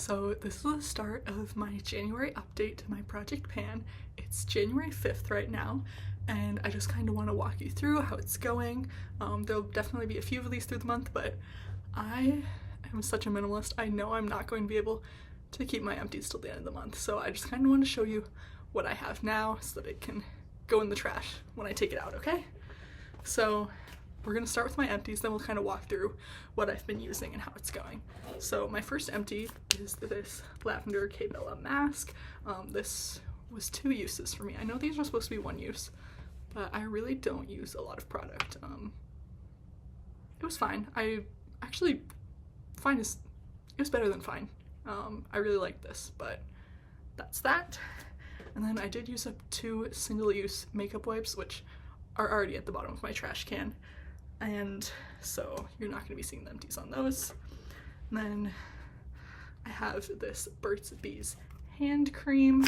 So this is the start of my January update to my project pan. It's January 5th right now, and I just kind of want to walk you through how it's going. There'll definitely be a few of these through the month, but I am such a minimalist. I know I'm not going to be able to keep my empties till the end of the month, so I just kind of want to show you what I have now so that it can go in the trash when I take it out, okay? So we're gonna start with my empties, then we'll kind of walk through what I've been using and how it's going. So my first empty is this Lavender K Bella mask. This was 2 uses for me. I know these are supposed to be 1 use, but I really don't use a lot of product. It was fine. It was better than fine. I really liked this, but that's that. And then I did use up 2 single-use makeup wipes, which are already at the bottom of my trash can, and so you're not going to be seeing the empties on those. And then I have this Burt's Bees hand cream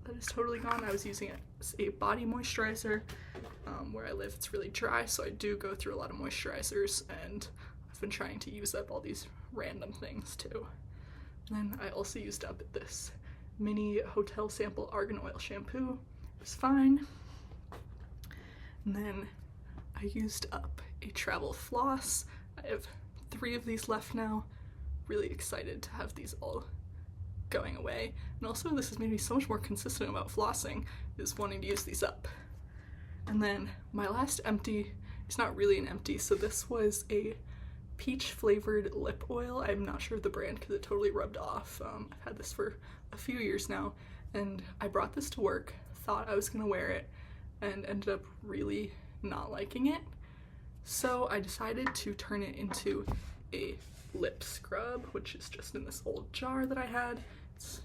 that is totally gone. I was using it as a body moisturizer. Where I live, it's really dry, so I do go through a lot of moisturizers, and I've been trying to use up all these random things too. And then I also used up this mini hotel sample argan oil shampoo. It was fine. And then I used up a travel floss. I have 3 of these left now. Really excited to have these all going away. And also this has made me so much more consistent about flossing, is wanting to use these up. And then my last empty is not really an empty, so this was a peach flavored lip oil. I'm not sure of the brand because it totally rubbed off. I've had this for a few years now, and I brought this to work, thought I was gonna wear it, and ended up really not liking it. So I decided to turn it into a lip scrub, which is just in this old jar that I had. It's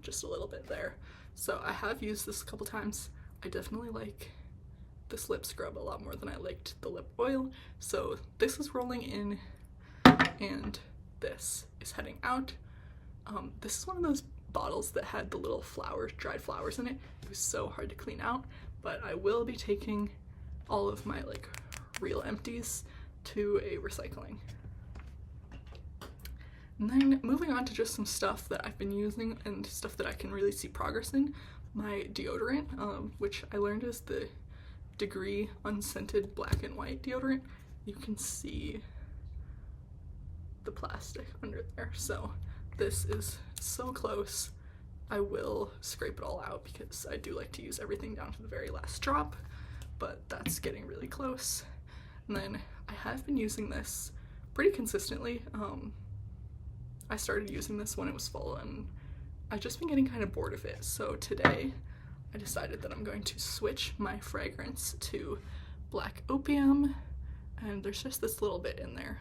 just a little bit there. So I have used this a couple times. I definitely like this lip scrub a lot more than I liked the lip oil. So this is rolling in and this is heading out. This is one of those bottles that had the little flowers, dried flowers in it. It was so hard to clean out, but I will be taking all of my real empties to a recycling. And then moving on to just some stuff that I've been using and stuff that I can really see progress in. My deodorant, which I learned is the Degree unscented black and white deodorant. You can see the plastic under there, so this is so close. I will scrape it all out because I do like to use everything down to the very last drop, but that's getting really close. And then I have been using this pretty consistently. I started using this when it was fall, and I've just been getting kind of bored of it. So today I decided that I'm going to switch my fragrance to Black Opium, and there's just this little bit in there.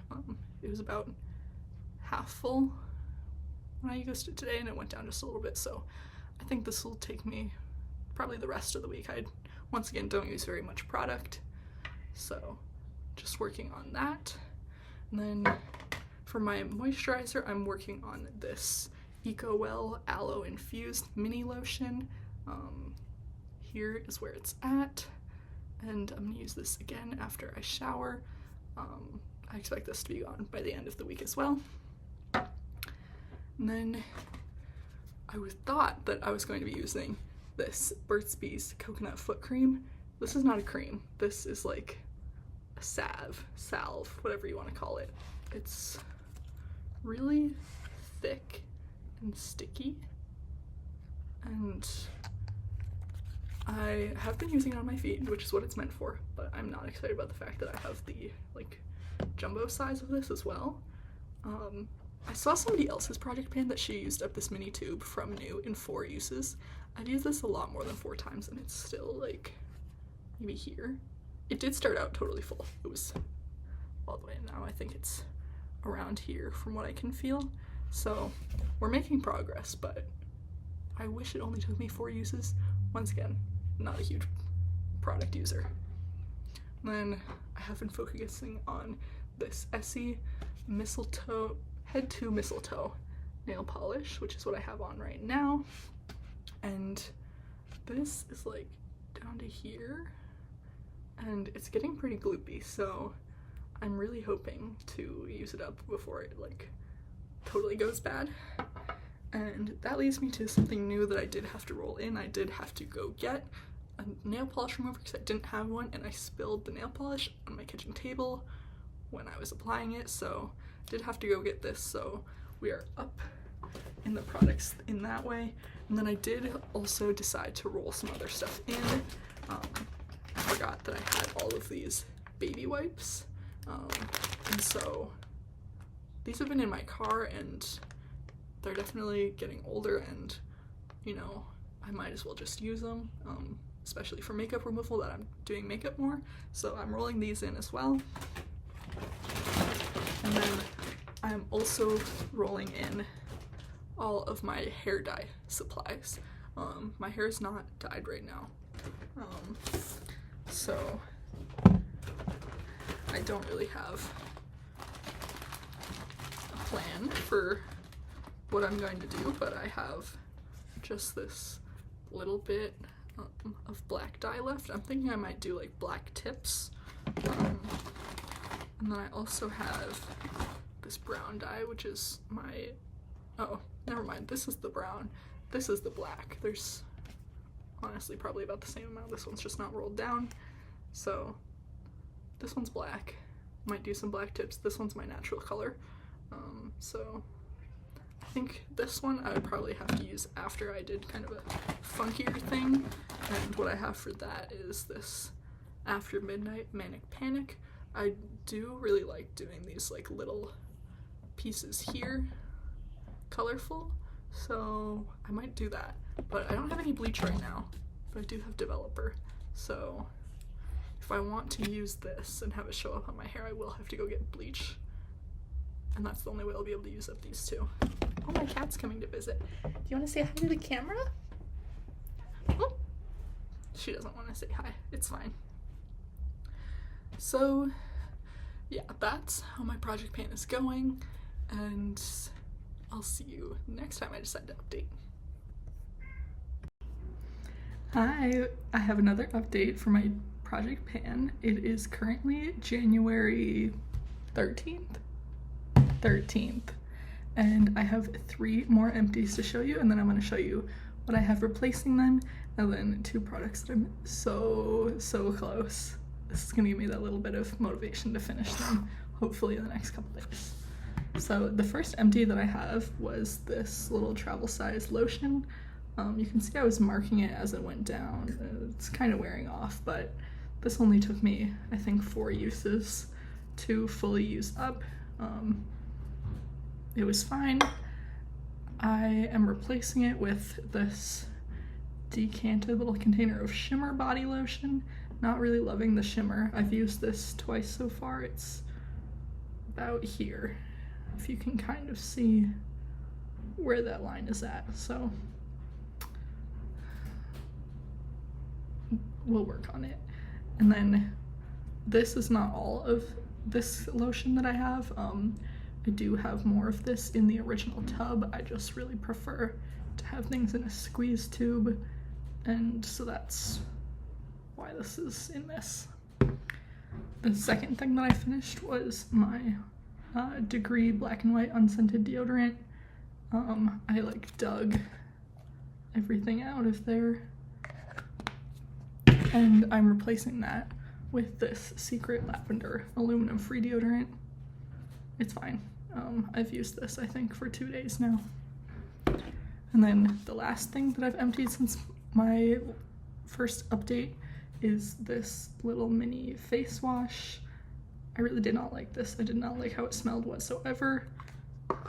It was about half full when I used it today, and it went down just a little bit, so I think this will take me probably the rest of the week. I, once again, don't use very much product, so just working on that. And then for my moisturizer, I'm working on this EcoWell Aloe Infused Mini Lotion. Here is where it's at, and I'm gonna use this again after I shower. I expect this to be gone by the end of the week as well. And then I thought that I was going to be using this Burt's Bees coconut foot cream. This is not a cream. This is like a salve, whatever you want to call it. It's really thick and sticky, and I have been using it on my feet, which is what it's meant for, but I'm not excited about the fact that I have the jumbo size of this as well. I saw somebody else's project pan that she used up this mini tube from new in 4 uses. I've used this a lot more than 4 times, and it's still maybe here. It did start out totally full. It was all the way in now. I think it's around here from what I can feel. So we're making progress, but I wish it only took me 4 uses. Once again, not a huge product user. And then I have been focusing on this Essie Mistletoe Head to Mistletoe nail polish, which is what I have on right now. And this is down to here, and it's getting pretty gloopy, so I'm really hoping to use it up before it totally goes bad. And that leads me to something new that I did have to roll in. I did have to go get a nail polish remover because I didn't have one, and I spilled the nail polish on my kitchen table when I was applying it, so I did have to go get this. So we are up in the products in that way. And then I did also decide to roll some other stuff in. I forgot that I had all of these baby wipes, and so these have been in my car, and they're definitely getting older, and you know, I might as well just use them, especially for makeup removal that I'm doing makeup more. So I'm rolling these in as well. And then I'm also rolling in all of my hair dye supplies. My hair is not dyed right now, so I don't really have a plan for what I'm going to do, but I have just this little bit of black dye left. I'm thinking I might do like black tips, and then I also have this brown dye, which is my, oh, never mind, this is the brown, this is the black. There's honestly probably about the same amount. This one's just not rolled down, so this one's black. Might do some black tips. This one's my natural color, so I think this one I would probably have to use after I did kind of a funkier thing, and what I have for that is this After Midnight Manic Panic. I do really like doing these like little pieces here, colorful, so I might do that. But I don't have any bleach right now, but I do have developer, so if I want to use this and have it show up on my hair, I will have to go get bleach, and that's the only way I'll be able to use up these two. Oh, my cat's coming to visit. Do you want to say hi to the camera? Oh, she doesn't want to say hi. It's fine. So yeah, that's how my project pan is going, and I'll see you next time I decide to update. Hi, I have another update for my project pan. It is currently January 13th, and I have 3 more empties to show you, and then I'm going to show you what I have replacing them, and then 2 products that I'm so close. This is going to give me that little bit of motivation to finish them, hopefully in the next couple days. So the first empty that I have was this little travel size lotion. You can see I was marking it as it went down. It's kind of wearing off, but this only took me, I think, 4 uses to fully use up. It was fine. I am replacing it with this decanted little container of shimmer body lotion. Not really loving the shimmer. I've used this twice so far. It's about here, if you can kind of see where that line is at. So we'll work on it. And then this is not all of this lotion that I have. I do have more of this in the original tub. I just really prefer to have things in a squeeze tube, and so that's why this is in this. The second thing that I finished was my Degree Black and White Unscented Deodorant. I like dug everything out of there, and I'm replacing that with this Secret Lavender Aluminum Free Deodorant. It's fine. I've used this, I think, for 2 days now. And then the last thing that I've emptied since my first update is this little mini face wash. I really did not like this. I did not like how it smelled whatsoever.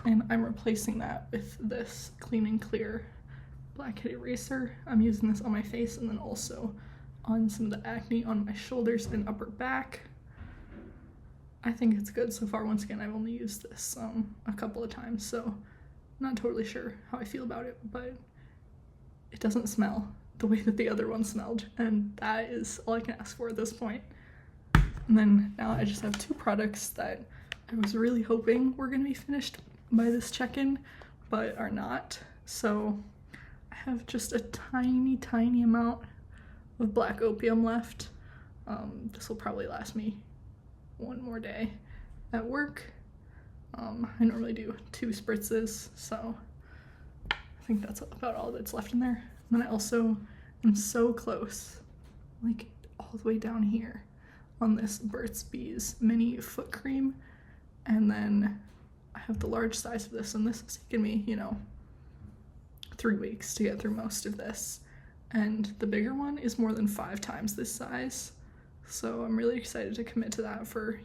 And I'm replacing that with this Clean and Clear blackhead eraser. I'm using this on my face and then also on some of the acne on my shoulders and upper back. I think it's good so far. Once again, I've only used this a couple of times, so I'm not totally sure how I feel about it, but it doesn't smell the way that the other one smelled, and that is all I can ask for at this point. And then now I just have 2 products that I was really hoping were going to be finished by this check-in, but are not. So I have just a tiny amount of black opium left. This will probably last me 1 more day at work. I normally do 2 spritzes, so I think that's about all that's left in there. And then I also am so close, like all the way down here on this Burt's Bees mini foot cream. And then I have the large size of this, and this has taken me, 3 weeks to get through most of this. And the bigger one is more than 5 times this size. So I'm really excited to commit to that for,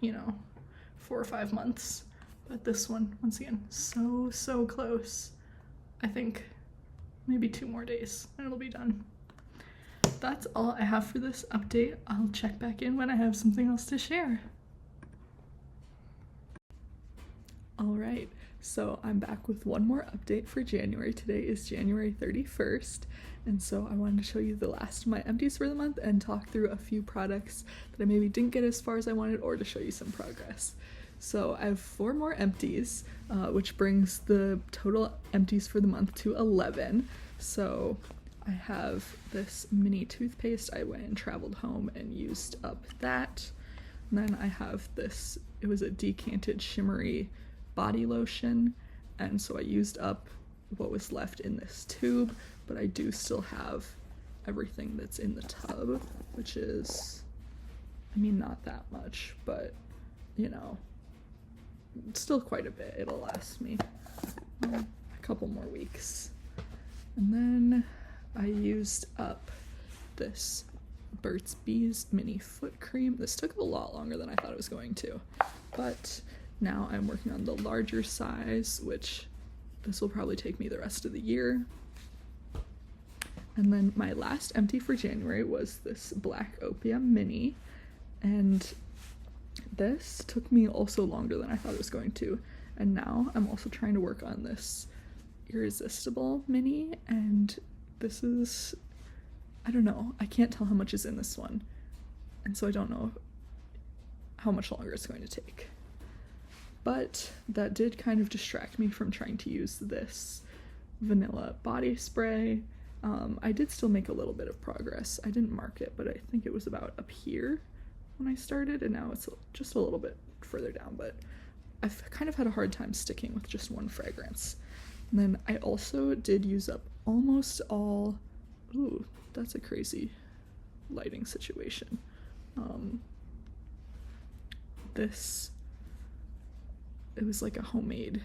4 or 5 months. But this one, once again, so close. I think maybe 2 more days and it'll be done. That's all I have for this update. I'll check back in when I have something else to share. All right, so I'm back with one more update for January. Today is January 31st, and so I wanted to show you the last of my empties for the month and talk through a few products that I maybe didn't get as far as I wanted, or to show you some progress. So I have 4 more empties, which brings the total empties for the month to 11. So I have this mini toothpaste. I went and traveled home and used up that. And then I have this, it was a decanted shimmery body lotion, and so I used up what was left in this tube, but I do still have everything that's in the tub, which is, not that much, but still quite a bit. It'll last me a couple more weeks. And then I used up this Burt's Bees mini foot cream. This took a lot longer than I thought it was going to, but now I'm working on the larger size, which this will probably take me the rest of the year. And then my last empty for January was this Black Opium mini, and this took me also longer than I thought it was going to. And now I'm also trying to work on this Irresistible mini, and this is, I don't know, I can't tell how much is in this one, and so I don't know how much longer it's going to take. But that did kind of distract me from trying to use this vanilla body spray. I did still make a little bit of progress. I didn't mark it, but I think it was about up here when I started, and now it's just a little bit further down, but I've kind of had a hard time sticking with just one fragrance. And then I also did use up almost all, ooh, that's a crazy lighting situation. It was like a homemade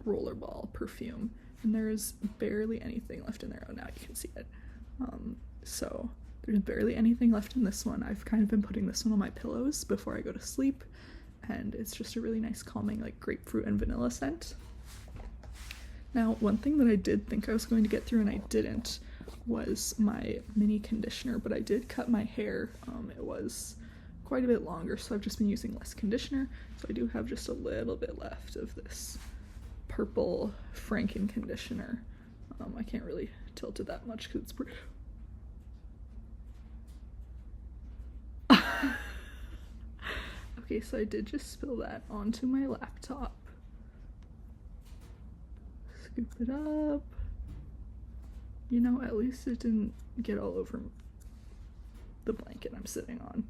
rollerball perfume, and there is barely anything left in there. Oh, now you can see it. So there's barely anything left in this one. I've kind of been putting this one on my pillows before I go to sleep, and it's just a really nice calming, like, grapefruit and vanilla scent. Now, one thing that I did think I was going to get through and I didn't was my mini conditioner, but I did cut my hair. It was quite a bit longer, so I've just been using less conditioner, so I do have just a little bit left of this purple Franken conditioner. I can't really tilt it that much because it's pretty. Okay, so I did just spill that onto my laptop. Scoop it up. At least it didn't get all over the blanket I'm sitting on.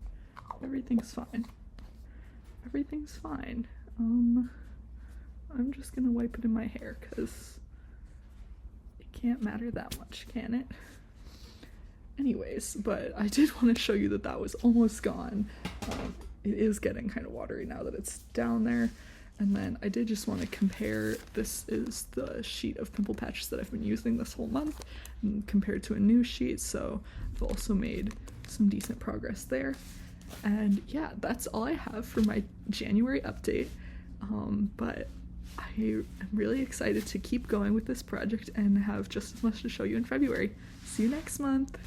Everything's fine. Everything's fine. I'm just gonna wipe it in my hair because it can't matter that much, can it? Anyways, but I did want to show you that was almost gone. It is getting kind of watery now that it's down there. And then I did just want to compare, this is the sheet of pimple patches that I've been using this whole month, and compared to a new sheet, so I've also made some decent progress there. And yeah, that's all I have for my January update, but I am really excited to keep going with this project and have just as much to show you in February. See you next month!